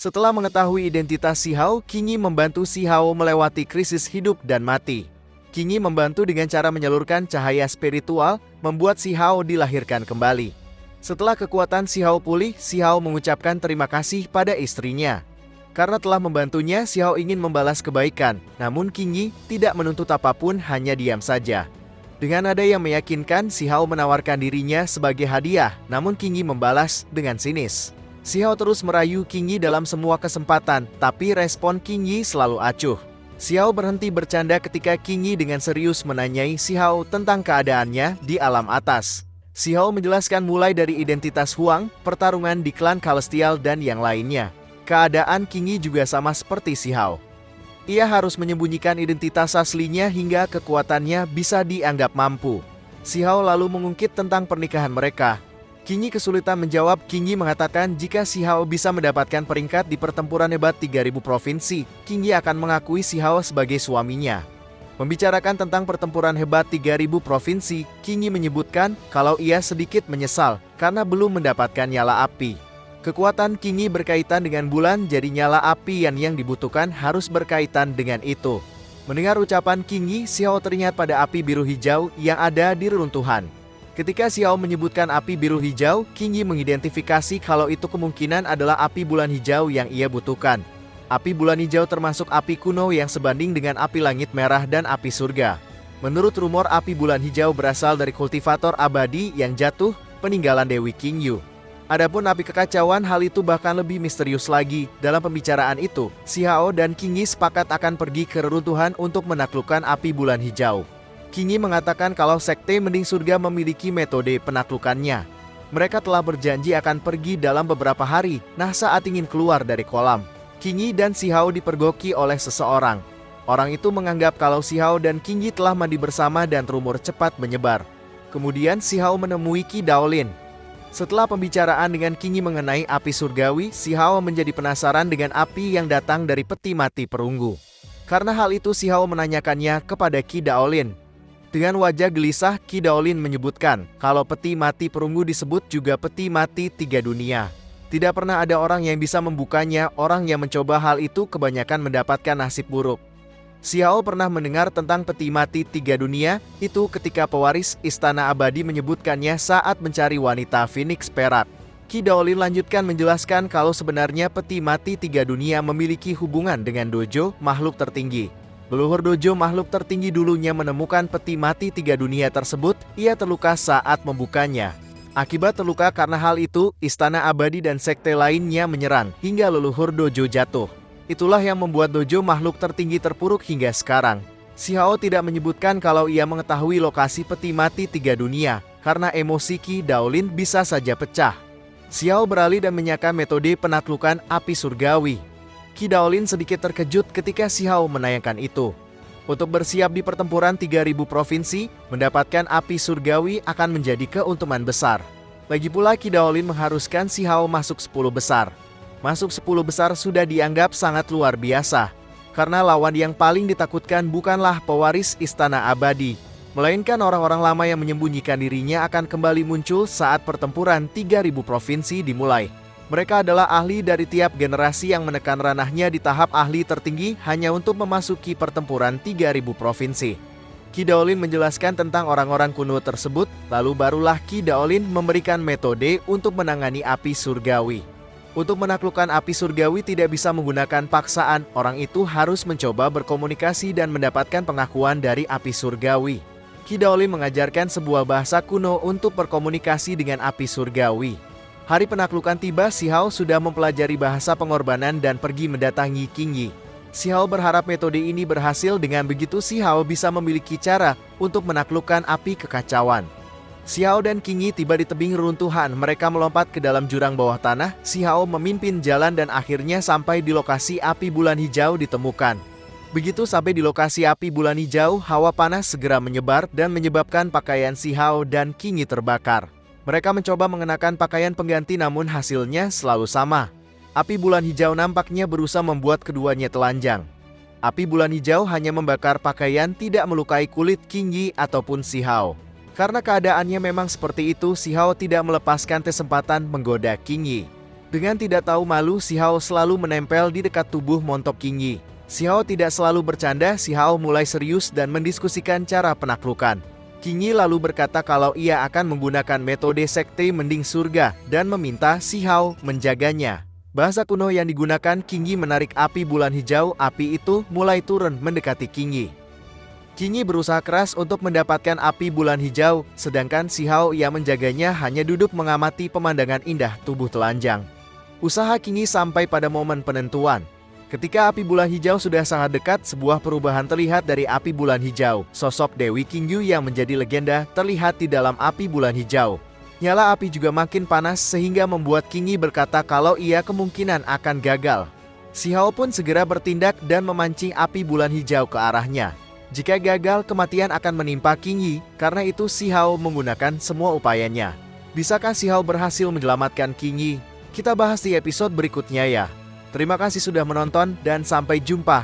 Setelah mengetahui identitas Si Hao, Qing Yi membantu Si Hao melewati krisis hidup dan mati. Qing Yi membantu dengan cara menyalurkan cahaya spiritual, membuat Si Hao dilahirkan kembali. Setelah kekuatan Si Hao pulih, Si Hao mengucapkan terima kasih pada istrinya. Karena telah membantunya, Si Hao ingin membalas kebaikan, namun Qing Yi tidak menuntut apapun, hanya diam saja. Dengan nada yang meyakinkan, Si Hao menawarkan dirinya sebagai hadiah, namun Qing Yi membalas dengan sinis. Si Hao terus merayu Qing Yi dalam semua kesempatan, tapi respon Qing Yi selalu acuh. Si Hao berhenti bercanda ketika Qing Yi dengan serius menanyai Si Hao tentang keadaannya di alam atas. Si Hao menjelaskan mulai dari identitas Huang, pertarungan di klan Celestial dan yang lainnya. Keadaan Qing Yi juga sama seperti Si Hao. Ia harus menyembunyikan identitas aslinya hingga kekuatannya bisa dianggap mampu. Si Hao lalu mengungkit tentang pernikahan mereka. Qing Yi kesulitan menjawab. Qing Yi mengatakan jika Si Hao bisa mendapatkan peringkat di pertempuran hebat 3000 provinsi, Qing Yi akan mengakui Si Hao sebagai suaminya. Membicarakan tentang pertempuran hebat 3000 provinsi, Qing Yi menyebutkan kalau ia sedikit menyesal karena belum mendapatkan nyala api. Kekuatan Qing Yi berkaitan dengan bulan, jadi nyala api yang dibutuhkan harus berkaitan dengan itu. Mendengar ucapan Qing Yi, Si Hao teringat pada api biru hijau yang ada di reruntuhan. Ketika Si Hao menyebutkan api biru hijau, Qing Yi mengidentifikasi kalau itu kemungkinan adalah api bulan hijau yang ia butuhkan. Api bulan hijau termasuk api kuno yang sebanding dengan api langit merah dan api surga. Menurut rumor, api bulan hijau berasal dari kultivator abadi yang jatuh, peninggalan Dewi Qing Yu. Adapun api kekacauan, hal itu bahkan lebih misterius lagi. Dalam pembicaraan itu, Si Hao dan Qing Yi sepakat akan pergi ke reruntuhan untuk menaklukkan api bulan hijau. Qing Yi mengatakan kalau Sekte Mending Surga memiliki metode penaklukannya. Mereka telah berjanji akan pergi dalam beberapa hari. Nah, saat ingin keluar dari kolam, Qing Yi dan Si Hao dipergoki oleh seseorang. Orang itu menganggap kalau Si Hao dan Qing Yi telah mandi bersama dan rumor cepat menyebar. Kemudian Si Hao menemui Qi Daolin. Setelah pembicaraan dengan Qing Yi mengenai api surgawi, Si Hao menjadi penasaran dengan api yang datang dari peti mati perunggu. Karena hal itu, Si Hao menanyakannya kepada Qi Daolin. Dengan wajah gelisah, Qi Daolin menyebutkan kalau peti mati perunggu disebut juga peti mati 3 dunia. Tidak pernah ada orang yang bisa membukanya. Orang yang mencoba hal itu kebanyakan mendapatkan nasib buruk. Si Hao pernah mendengar tentang peti mati 3 dunia itu ketika pewaris Istana Abadi menyebutkannya saat mencari wanita Phoenix perak. Qi Daolin lanjutkan menjelaskan kalau sebenarnya peti mati 3 dunia memiliki hubungan dengan dojo makhluk tertinggi. Leluhur dojo makhluk tertinggi dulunya menemukan peti mati 3 dunia tersebut. Ia terluka saat membukanya. Akibat terluka karena hal itu, Istana Abadi dan sekte lainnya menyerang hingga leluhur dojo jatuh. Itulah yang membuat dojo makhluk tertinggi terpuruk hingga sekarang. Si Hao tidak menyebutkan kalau ia mengetahui lokasi peti mati 3 dunia karena emosi Qi Daolin bisa saja pecah. Si Hao beralih dan menyiapkan metode penaklukan api surgawi. Qi Daolin sedikit terkejut ketika Si Hao menayangkan itu. Untuk bersiap di pertempuran 3000 provinsi, mendapatkan api surgawi akan menjadi keuntungan besar. Lagi pula Qi Daolin mengharuskan Si Hao masuk 10 besar. Masuk 10 besar sudah dianggap sangat luar biasa. Karena lawan yang paling ditakutkan bukanlah pewaris Istana Abadi, melainkan orang-orang lama yang menyembunyikan dirinya akan kembali muncul saat pertempuran 3000 provinsi dimulai. Mereka adalah ahli dari tiap generasi yang menekan ranahnya di tahap ahli tertinggi hanya untuk memasuki pertempuran 3000 provinsi. Qi Daolin menjelaskan tentang orang-orang kuno tersebut, lalu barulah Qi Daolin memberikan metode untuk menangani api surgawi. Untuk menaklukkan api surgawi tidak bisa menggunakan paksaan, orang itu harus mencoba berkomunikasi dan mendapatkan pengakuan dari api surgawi. Qi Daolin mengajarkan sebuah bahasa kuno untuk berkomunikasi dengan api surgawi. Hari penaklukan tiba, Si Hao sudah mempelajari bahasa pengorbanan dan pergi mendatangi Qing Yi. Si Hao berharap metode ini berhasil, dengan begitu Si Hao bisa memiliki cara untuk menaklukkan api kekacauan. Si Hao dan Qing Yi tiba di tebing reruntuhan, mereka melompat ke dalam jurang bawah tanah. Si Hao memimpin jalan dan akhirnya sampai di lokasi api bulan hijau ditemukan. Begitu sampai di lokasi api bulan hijau, hawa panas segera menyebar dan menyebabkan pakaian Si Hao dan Qing Yi terbakar. Mereka mencoba mengenakan pakaian pengganti namun hasilnya selalu sama. Api bulan hijau nampaknya berusaha membuat keduanya telanjang. Api bulan hijau hanya membakar pakaian, tidak melukai kulit Qing Yi ataupun Si Hao. Karena keadaannya memang seperti itu, Si Hao tidak melepaskan kesempatan menggoda Qing Yi. Dengan tidak tahu malu, Si Hao selalu menempel di dekat tubuh montok Qing Yi. Si Hao tidak selalu bercanda, Si Hao mulai serius dan mendiskusikan cara penaklukan. Qing Yi lalu berkata kalau ia akan menggunakan metode sekte mending surga dan meminta Si Hao menjaganya. Bahasa kuno yang digunakan, Qing Yi menarik api bulan hijau, api itu mulai turun mendekati Qing Yi. Qing Yi berusaha keras untuk mendapatkan api bulan hijau, sedangkan Si Hao yang menjaganya hanya duduk mengamati pemandangan indah tubuh telanjang. Usaha Qing Yi sampai pada momen penentuan. Ketika api bulan hijau sudah sangat dekat, sebuah perubahan terlihat dari api bulan hijau. Sosok Dewi Qingyu yang menjadi legenda terlihat di dalam api bulan hijau. Nyala api juga makin panas sehingga membuat Qing Yi berkata kalau ia kemungkinan akan gagal. Si Hao pun segera bertindak dan memancing api bulan hijau ke arahnya. Jika gagal, kematian akan menimpa Qing Yi, karena itu Si Hao menggunakan semua upayanya. Bisakah Si Hao berhasil menyelamatkan Qing Yi? Kita bahas di episode berikutnya ya. Terima kasih sudah menonton dan sampai jumpa.